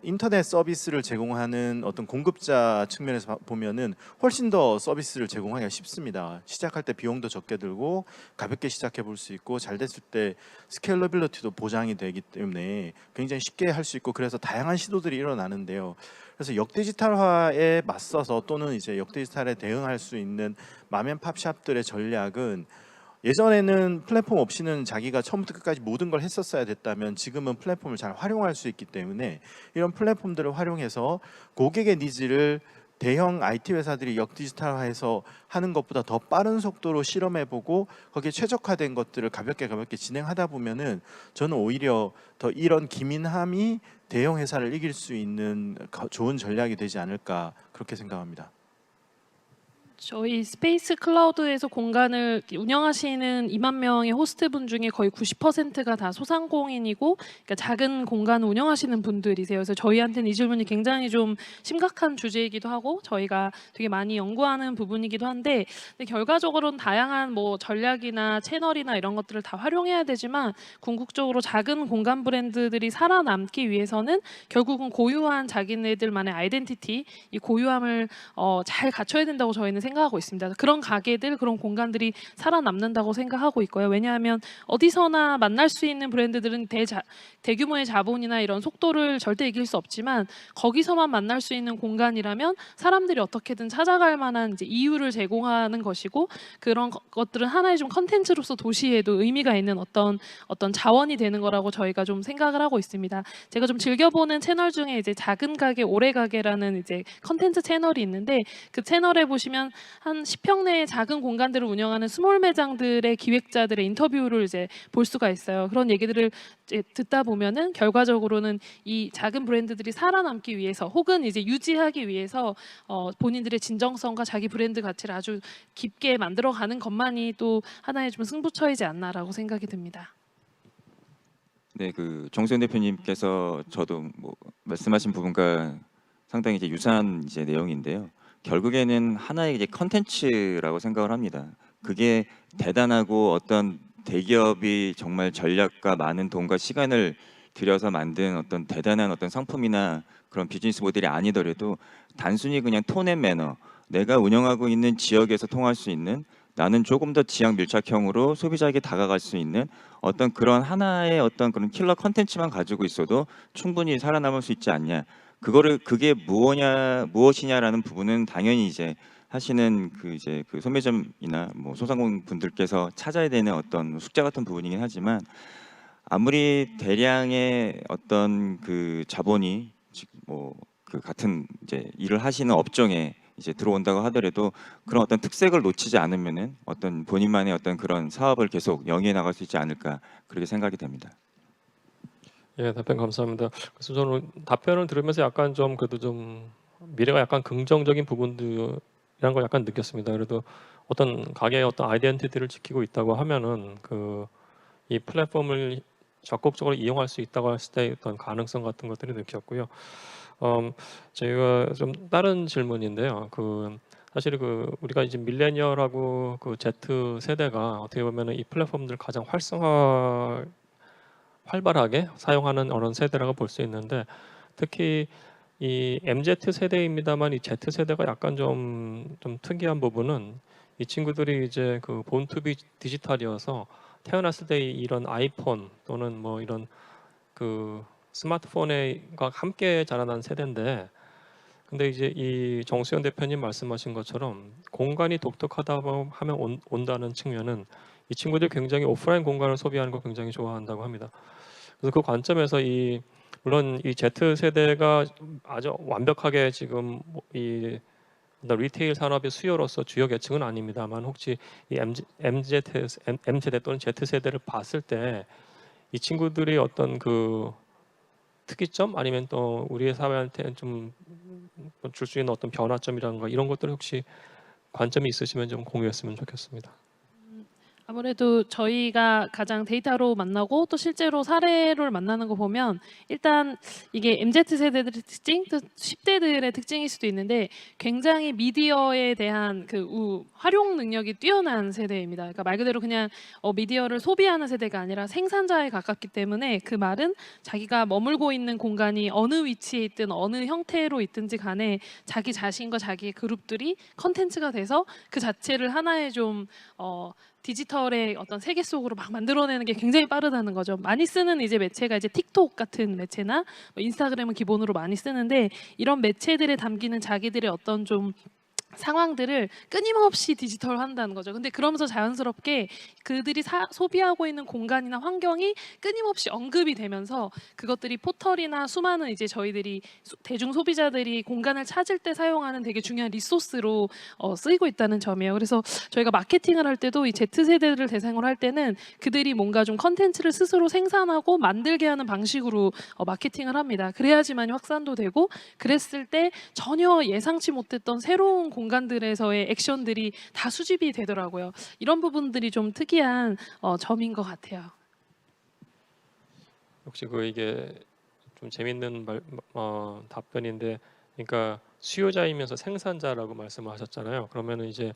인터넷 서비스를 제공하는 어떤 공급자 측면에서 보면은 훨씬 더 서비스를 제공하기가 쉽습니다. 시작할 때 비용도 적게 들고 가볍게 시작해 볼 수 있고 잘 됐을 때 스케일러빌리티도 보장이 되기 때문에 굉장히 쉽게 할 수 있고 그래서 다양한 시도들이 일어나는데요. 그래서 역디지털화에 맞서서 또는 이제 역디지털에 대응할 수 있는 맘앤팝샵들의 전략은 예전에는 플랫폼 없이는 자기가 처음부터 끝까지 모든 걸 했었어야 됐다면 지금은 플랫폼을 잘 활용할 수 있기 때문에 이런 플랫폼들을 활용해서 고객의 니즈를 대형 IT 회사들이 역디지털화해서 하는 것보다 더 빠른 속도로 실험해보고 거기에 최적화된 것들을 가볍게 진행하다 보면은 저는 오히려 더 이런 기민함이 대형 회사를 이길 수 있는 좋은 전략이 되지 않을까 그렇게 생각합니다. 저희 스페이스 클라우드에서 공간을 운영하시는 2만 명의 호스트분 중에 거의 90%가 다 소상공인이고 그러니까 작은 공간을 운영하시는 분들이세요. 그래서 저희한테는 이 질문이 굉장히 좀 심각한 주제이기도 하고 저희가 되게 많이 연구하는 부분이기도 한데 근데 결과적으로는 다양한 뭐 전략이나 채널이나 이런 것들을 다 활용해야 되지만 궁극적으로 작은 공간 브랜드들이 살아남기 위해서는 결국은 고유한 자기네들만의 아이덴티티, 이 고유함을 잘 갖춰야 된다고 저희는 생각하고 있습니다. 그런 가게들, 그런 공간들이 살아남는다고 생각하고 있고요. 왜냐하면 어디서나 만날 수 있는 브랜드들은 대규모의 자본이나 이런 속도를 절대 이길 수 없지만 거기서만 만날 수 있는 공간이라면 사람들이 어떻게든 찾아갈 만한 이제 이유를 제공하는 것이고 그런 것들은 하나의 좀 컨텐츠로서 도시에도 의미가 있는 어떤 자원이 되는 거라고 저희가 좀 생각을 하고 있습니다. 제가 좀 즐겨보는 채널 중에 이제 작은 가게, 오래 가게라는 이제 컨텐츠 채널이 있는데 그 채널에 보시면 한 10평 내의 작은 공간들을 운영하는 스몰 매장들의 기획자들의 인터뷰를 이제 볼 수가 있어요. 그런 얘기들을 이제 듣다 보면은 결과적으로는 이 작은 브랜드들이 살아남기 위해서 혹은 이제 유지하기 위해서 본인들의 진정성과 자기 브랜드 가치를 아주 깊게 만들어가는 것만이 또 하나의 좀 승부처이지 않나라고 생각이 듭니다. 네, 그 정수현 대표님께서 저도 뭐 말씀하신 부분과 상당히 이제 유사한 이제 내용인데요. 결국에는 하나의 이제 컨텐츠라고 생각을 합니다. 그게 대단하고 어떤 대기업이 정말 전략과 많은 돈과 시간을 들여서 만든 어떤 대단한 어떤 상품이나 그런 비즈니스 모델이 아니더라도 단순히 그냥 톤 앤 매너, 내가 운영하고 있는 지역에서 통할 수 있는, 나는 조금 더 지역 밀착형으로 소비자에게 다가갈 수 있는 어떤 그런 하나의 어떤 그런 킬러 컨텐츠만 가지고 있어도 충분히 살아남을 수 있지 않냐. 그게 무엇이냐라는 부분은 당연히 이제 하시는 그 소매점이나 뭐 소상공 분들께서 찾아야 되는 어떤 숙제 같은 부분이긴 하지만, 아무리 대량의 어떤 그 자본이 뭐 그 같은 이제 일을 하시는 업종에 이제 들어온다고 하더라도 그런 어떤 특색을 놓치지 않으면은 어떤 본인만의 어떤 그런 사업을 계속 영위해 나갈 수 있지 않을까, 그렇게 생각이 됩니다. 예, 답변 감사합니다. 그래서 저는 답변을 들으면서 약간 좀 그래도 좀 미래가 약간 긍정적인 부분들이란 걸 약간 느꼈습니다. 그래도 어떤 가게의 어떤 아이덴티티를 지키고 있다고 하면은 그 이 플랫폼을 적극적으로 이용할 수 있다고 했을 때 어떤 가능성 같은 것들을 느꼈고요. 저희가 좀 다른 질문인데요. 사실 우리가 이제 밀레니얼하고 그 Z 세대가 어떻게 보면은 이 플랫폼들 가장 활발하게 사용하는 어떤 세대라고 볼 수 있는데, 특히 이 MZ 세대입니다만 이 Z 세대가 약간 좀 특이한 부분은 이 친구들이 이제 그 본투비 디지털이어서 태어났을 때 이런 아이폰 또는 뭐 이런 그 스마트폰과 함께 자라난 세대인데, 근데 이제 이 정수현 대표님 말씀하신 것처럼 공간이 독특하다 하면 온다는 측면은 이 친구들이 굉장히 오프라인 공간을 소비하는 걸 굉장히 좋아한다고 합니다. 그래서 그 관점에서 물론 이 Z 세대가 아주 완벽하게 지금 이 리테일 산업의 수요로서 주요 계층은 아닙니다만, 혹시 이 MZ 또는 Z 세대를 봤을 때 이 친구들이 어떤 그 특이점 아니면 또 우리의 사회한테 좀 줄 수 있는 어떤 변화점이라든가 이런 것들 혹시 관점이 있으시면 좀 공유했으면 좋겠습니다. 아무래도 저희가 가장 데이터로 만나고 또 실제로 사례를 만나는 거 보면 일단 이게 MZ 세대들의 특징, 또 10대들의 특징일 수도 있는데 굉장히 미디어에 대한 활용 능력이 뛰어난 세대입니다. 그러니까 말 그대로 그냥 미디어를 소비하는 세대가 아니라 생산자에 가깝기 때문에, 그 말은 자기가 머물고 있는 공간이 어느 위치에 있든 어느 형태로 있든지 간에 자기 자신과 자기의 그룹들이 컨텐츠가 돼서 그 자체를 하나의 좀 디지털의 어떤 세계 속으로 막 만들어내는 게 굉장히 빠르다는 거죠. 많이 쓰는 이제 매체가 이제 틱톡 같은 매체나 뭐 인스타그램은 기본으로 많이 쓰는데, 이런 매체들에 담기는 자기들의 어떤 좀 상황들을 끊임없이 디지털화한다는 거죠. 근데 그러면서 자연스럽게 그들이 소비하고 있는 공간이나 환경이 끊임없이 언급이 되면서 그것들이 포털이나 수많은 이제 저희들이 대중 소비자들이 공간을 찾을 때 사용하는 되게 중요한 리소스로 쓰이고 있다는 점이에요. 그래서 저희가 마케팅을 할 때도 이 Z세대들을 대상으로 할 때는 그들이 뭔가 좀 컨텐츠를 스스로 생산하고 만들게 하는 방식으로 마케팅을 합니다. 그래야지만 확산도 되고, 그랬을 때 전혀 예상치 못했던 새로운 공간들에서의 액션들이 다 수집이 되더라고요. 이런 부분들이 좀 특이한 점인 것 같아요. 혹시 이게 좀 재밌는 답변인데, 그러니까 수요자이면서 생산자라고 말씀을 하셨잖아요. 그러면은 이제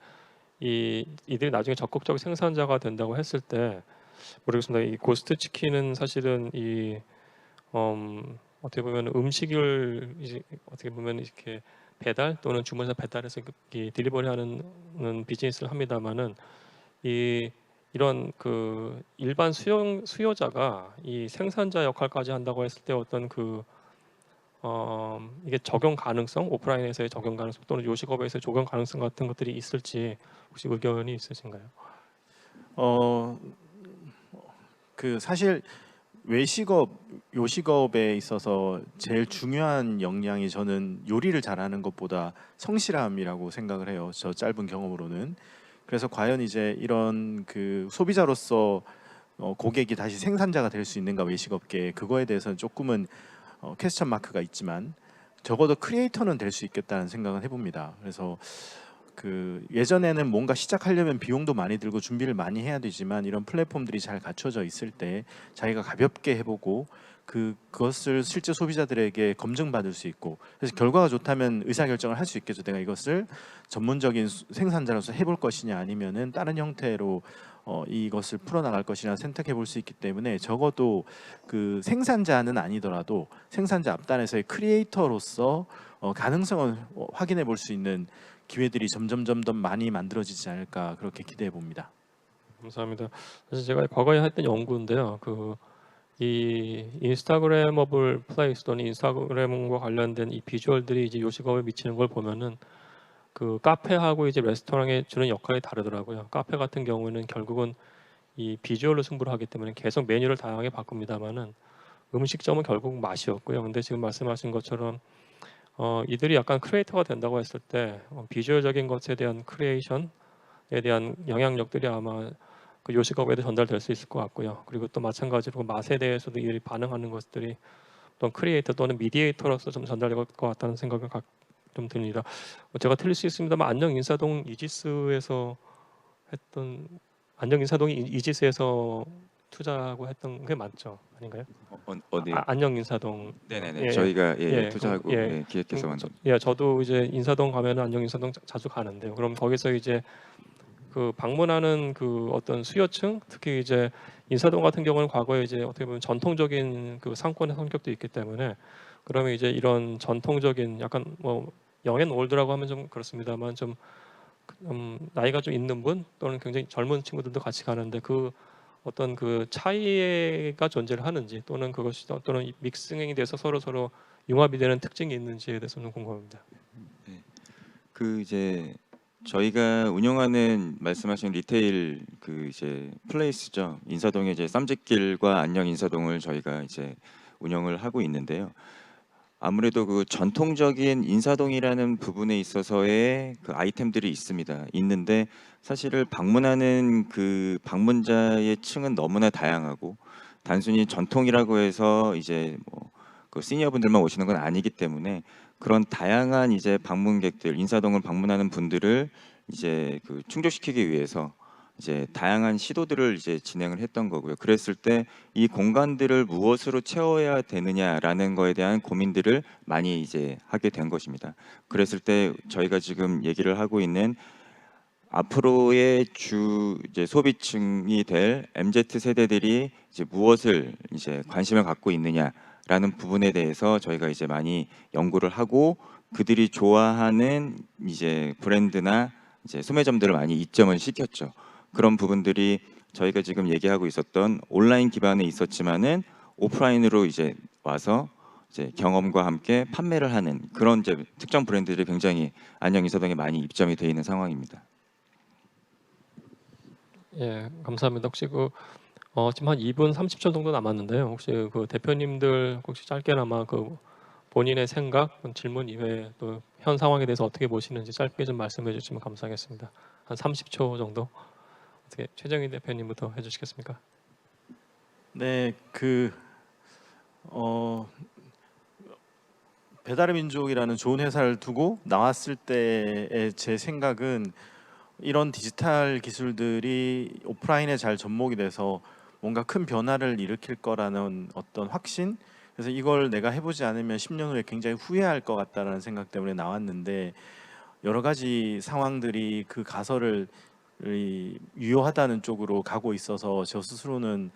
이들이 나중에 적극적 생산자가 된다고 했을 때, 모르겠습니다. 이 고스트 치킨은 사실은 어떻게 보면 음식을 이제 어떻게 보면 이렇게 배달 또는 주문해서 배달해서 딜리버리하는 비즈니스를 합니다만은, 이런 일반 수요자가 이 생산자 역할까지 한다고 했을 때 어떤 이게 적용 가능성, 오프라인에서의 적용 가능성 또는 요식업에서의 적용 가능성 같은 것들이 있을지 혹시 의견이 있으신가요? 사실 외식업, 요식업에 있어서 제일 중요한 역량이 저는 요리를 잘하는 것보다 성실함이라고 생각을 해요. 저 짧은 경험으로는. 그래서 과연 이제 이런 그 소비자로서 고객이 다시 생산자가 될 수 있는가, 외식업계, 그거에 대해서는 조금은 퀘스천 마크가 있지만 적어도 크리에이터는 될 수 있겠다는 생각을 해봅니다. 그래서 예전에는 뭔가 시작하려면 비용도 많이 들고 준비를 많이 해야 되지만, 이런 플랫폼들이 잘 갖춰져 있을 때 자기가 가볍게 해보고 그것을 실제 소비자들에게 검증받을 수 있고, 그래서 결과가 좋다면 의사결정을 할 수 있겠죠. 내가 이것을 전문적인 생산자로서 해볼 것이냐 아니면은 다른 형태로 이것을 풀어나갈 것이냐 선택해 볼 수 있기 때문에, 적어도 그 생산자는 아니더라도 생산자 앞단에서의 크리에이터로서 가능성을 확인해 볼 수 있는 기회들이 점점 많이 만들어지지 않을까 그렇게 기대해 봅니다. 감사합니다. 사실 제가 과거에 했던 연구인데요. 이 인스타그래머블 플레이스 또는 인스타그램과 관련된 이 비주얼들이 이제 요식업에 미치는 걸 보면은 그 카페하고 이제 레스토랑에 주는 역할이 다르더라고요. 카페 같은 경우는 결국은 이 비주얼로 승부를 하기 때문에 계속 메뉴를 다양하게 바꿉니다만은 음식점은 결국 맛이었고요. 근데 지금 말씀하신 것처럼 이들이 약간 크리에이터가 된다고 했을 때 비주얼적인 것에 대한 크리에이션에 대한 영향력들이 아마 그 요식업에도 전달될 수 있을 것 같고요. 그리고 또 마찬가지로 맛에 대해서도 이들이 반응하는 것들이 어떤 크리에이터 또는 미디에이터로서 좀 전달될 것 같다는 생각을 좀 듭니다. 제가 틀릴 수 있습니다만 안녕 인사동 이지스에서 했던 안녕 인사동이 이지스에서 투자하고 했던 게 맞죠? 아닌가요? 어디? 안녕 인사동. 네네네. 예, 저희가 예, 투자하고 예. 기획해서 만든. 저도 이제 인사동 가면은 안녕 인사동 자주 가는데요. 그럼 거기서 이제 그 방문하는 그 어떤 수요층, 특히 이제 인사동 같은 경우는 과거에 이제 어떻게 보면 전통적인 그 상권의 성격도 있기 때문에 그러면 이제 이런 전통적인 약간 뭐 영앤올드라고 하면 좀 그렇습니다만 좀 나이가 좀 있는 분 또는 굉장히 젊은 친구들도 같이 가는데 그 어떤 그 차이가 존재를 하는지 또는 그것이 또는 믹싱이 돼서 서로 융합이 되는 특징이 있는지에 대해서는 궁금합니다. 그 이제 저희가 운영하는 말씀하신 리테일 그 이제 플레이스죠. 인사동의 이제 쌈짓길과 안녕 인사동을 저희가 이제 운영을 하고 있는데요. 아무래도 그 전통적인 인사동이라는 부분에 있어서의 그 아이템들이 있는데 사실을 방문하는 그 방문자의 층은 너무나 다양하고 단순히 전통이라고 해서 이제 뭐 그 시니어분들만 오시는 건 아니기 때문에 그런 다양한 이제 방문객들, 인사동을 방문하는 분들을 이제 그 충족시키기 위해서 이제 다양한 시도들을 이제 진행을 했던 거고요. 그랬을 때 이 공간들을 무엇으로 채워야 되느냐라는 거에 대한 고민들을 많이 이제 하게 된 것입니다. 그랬을 때 저희가 지금 얘기를 하고 있는 앞으로의 주 이제 소비층이 될 MZ 세대들이 이제 무엇을 이제 관심을 갖고 있느냐라는 부분에 대해서 저희가 이제 많이 연구를 하고 그들이 좋아하는 이제 브랜드나 이제 소매점들을 많이 입점을 시켰죠. 그런 부분들이 저희가 지금 얘기하고 있었던 온라인 기반에 있었지만은 오프라인으로 이제 와서 이제 경험과 함께 판매를 하는 그런 이제 특정 브랜드들이 굉장히 안녕 인사동에 많이 입점이 되어 있는 상황입니다. 예, 감사합니다. 혹시 지금 한 2분 30초 정도 남았는데요. 혹시 그 대표님들 혹시 짧게나마 그 본인의 생각, 질문 이외에 또 현 상황에 대해서 어떻게 보시는지 짧게 좀 말씀해 주시면 감사하겠습니다. 한 30초 정도. 어떻게 최정희 대표님부터 해주시겠습니까? 네, 배달의 민족이라는 좋은 회사를 두고 나왔을 때의 제 생각은 이런 디지털 기술들이 오프라인에 잘 접목이 돼서 뭔가 큰 변화를 일으킬 거라는 어떤 확신. 그래서 이걸 내가 해보지 않으면 10년 후에 굉장히 후회할 것 같다라는 생각 때문에 나왔는데 여러 가지 상황들이 그 가설을 유효하다는 쪽으로 가고 있어서 저 스스로는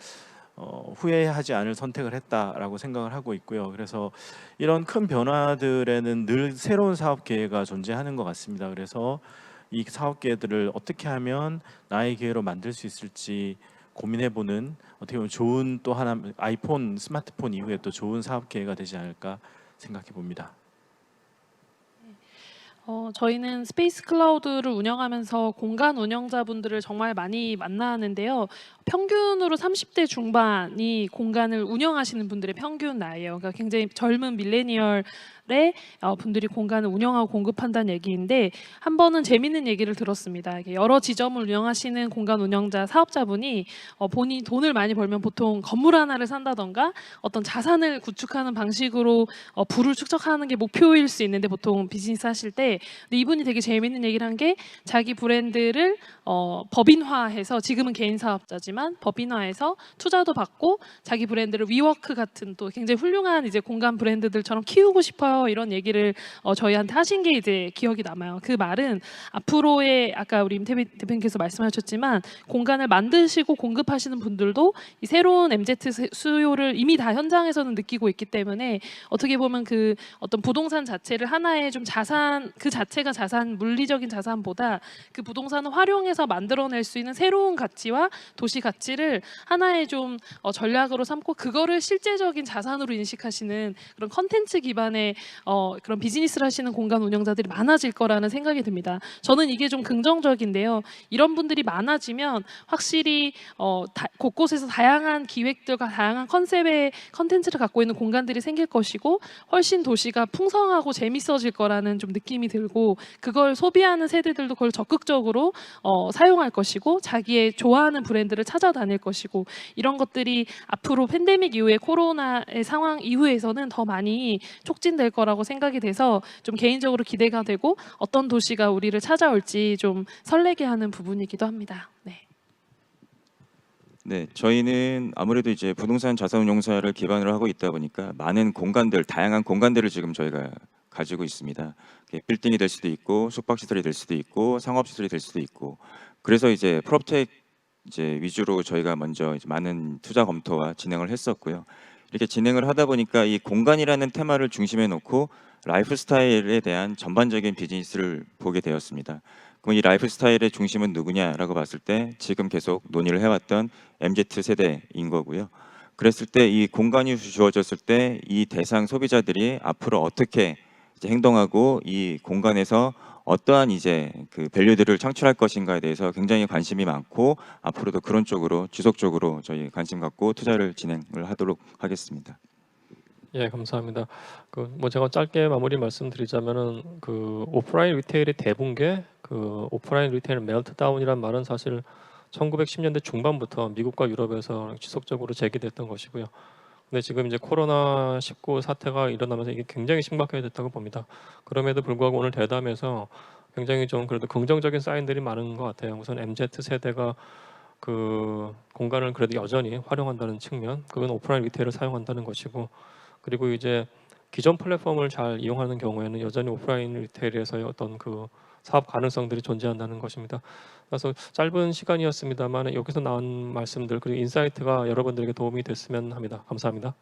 후회하지 않을 선택을 했다라고 생각을 하고 있고요. 그래서 이런 큰 변화들에는 늘 새로운 사업 기회가 존재하는 것 같습니다. 그래서 이 사업 기회들을 어떻게 하면 나의 기회로 만들 수 있을지 고민해보는 어떻게 보면 좋은 또 하나 아이폰, 스마트폰 이후에 또 좋은 사업 기회가 되지 않을까 생각해 봅니다. 저희는 스페이스 클라우드를 운영하면서 공간 운영자분들을 정말 많이 만나는데요. 평균으로 30대 중반이 공간을 운영하시는 분들의 평균 나이예요. 그러니까 굉장히 젊은 밀레니얼의 분들이 공간을 운영하고 공급한다는 얘기인데 한 번은 재밌는 얘기를 들었습니다. 이게 여러 지점을 운영하시는 공간 운영자 사업자분이 본인이 돈을 많이 벌면 보통 건물 하나를 산다던가 어떤 자산을 구축하는 방식으로 부를 축적하는 게 목표일 수 있는데 보통 비즈니스 하실 때 근데 이분이 되게 재밌는 얘기를 한 게 자기 브랜드를 법인화해서 지금은 개인 사업자지만 법인화해서 투자도 받고 자기 브랜드를 위워크 같은 또 굉장히 훌륭한 이제 공간 브랜드들처럼 키우고 싶어요 하세요 이런 얘기를 저희한테 하신 게 이제 기억이 남아요. 그 말은 앞으로의 아까 우리 임태빈 대표님께서 말씀하셨지만 공간을 만드시고 공급하시는 분들도 이 새로운 MZ 수요를 이미 다 현장에서는 느끼고 있기 때문에 어떻게 보면 그 어떤 부동산 자체를 하나의 좀 자산 그 자체가 자산 물리적인 자산보다 그 부동산을 활용해서 만들어낼 수 있는 새로운 가치와 도시 가치를 하나의 좀 전략으로 삼고 그거를 실제적인 자산으로 인식하시는 그런 컨텐츠 기반의 그런 비즈니스를 하시는 공간 운영자들이 많아질 거라는 생각이 듭니다. 저는 이게 좀 긍정적인데요. 이런 분들이 많아지면 확실히 곳곳에서 다양한 기획들과 다양한 컨셉의 컨텐츠를 갖고 있는 공간들이 생길 것이고 훨씬 도시가 풍성하고 재밌어질 거라는 좀 느낌이 들고 그걸 소비하는 세대들도 그걸 적극적으로 사용할 것이고 자기의 좋아하는 브랜드를 찾아다닐 것이고 이런 것들이 앞으로 팬데믹 이후에 코로나의 상황 이후에서는 더 많이 촉진될 거라고 생각이 돼서 좀 개인적으로 기대가 되고 어떤 도시가 우리를 찾아올지 좀 설레게 하는 부분이기도 합니다. 네. 네, 저희는 아무래도 이제 부동산 자산운용사를 기반으로 하고 있다 보니까 많은 공간들, 다양한 공간들을 지금 저희가 가지고 있습니다. 빌딩이 될 수도 있고, 숙박시설이 될 수도 있고, 상업시설이 될 수도 있고. 그래서 이제 프롭텍 이제 위주로 저희가 먼저 이제 많은 투자 검토와 진행을 했었고요. 이렇게 진행을 하다 보니까 이 공간이라는 테마를 중심에 놓고 라이프 스타일에 대한 전반적인 비즈니스를 보게 되었습니다. 그럼 이 라이프 스타일의 중심은 누구냐라고 봤을 때 지금 계속 논의를 해왔던 MZ 세대인 거고요. 그랬을 때 이 공간이 주어졌을 때 이 대상 소비자들이 앞으로 어떻게 이제 행동하고 이 공간에서 어떠한 이제 그 밸류들을 창출할 것인가에 대해서 굉장히 관심이 많고 앞으로도 그런 쪽으로 지속적으로 저희 관심 갖고 투자를 진행을 하도록 하겠습니다. 예, 감사합니다. 뭐 제가 짧게 마무리 말씀드리자면은 오프라인 리테일의 대붕괴, 오프라인 리테일 멜트다운이란 말은 사실 1910년대 중반부터 미국과 유럽에서 지속적으로 제기됐던 것이고요. 근데 지금 이제 코로나19 사태가 일어나면서 이게 굉장히 심각하게 됐다고 봅니다. 그럼에도 불구하고 오늘 대담에서 굉장히 좀 그래도 긍정적인 사인들이 많은 것 같아요. 우선 MZ 세대가 그 공간을 그래도 여전히 활용한다는 측면, 그건 오프라인 리테일을 사용한다는 것이고, 그리고 이제 기존 플랫폼을 잘 이용하는 경우에는 여전히 오프라인 리테일에서의 어떤 그 사업 가능성들이 존재한다는 것입니다. 그래서 짧은 시간이었습니다만 여기서 나온 말씀들 그리고 인사이트가 여러분들에게 도움이 됐으면 합니다. 감사합니다.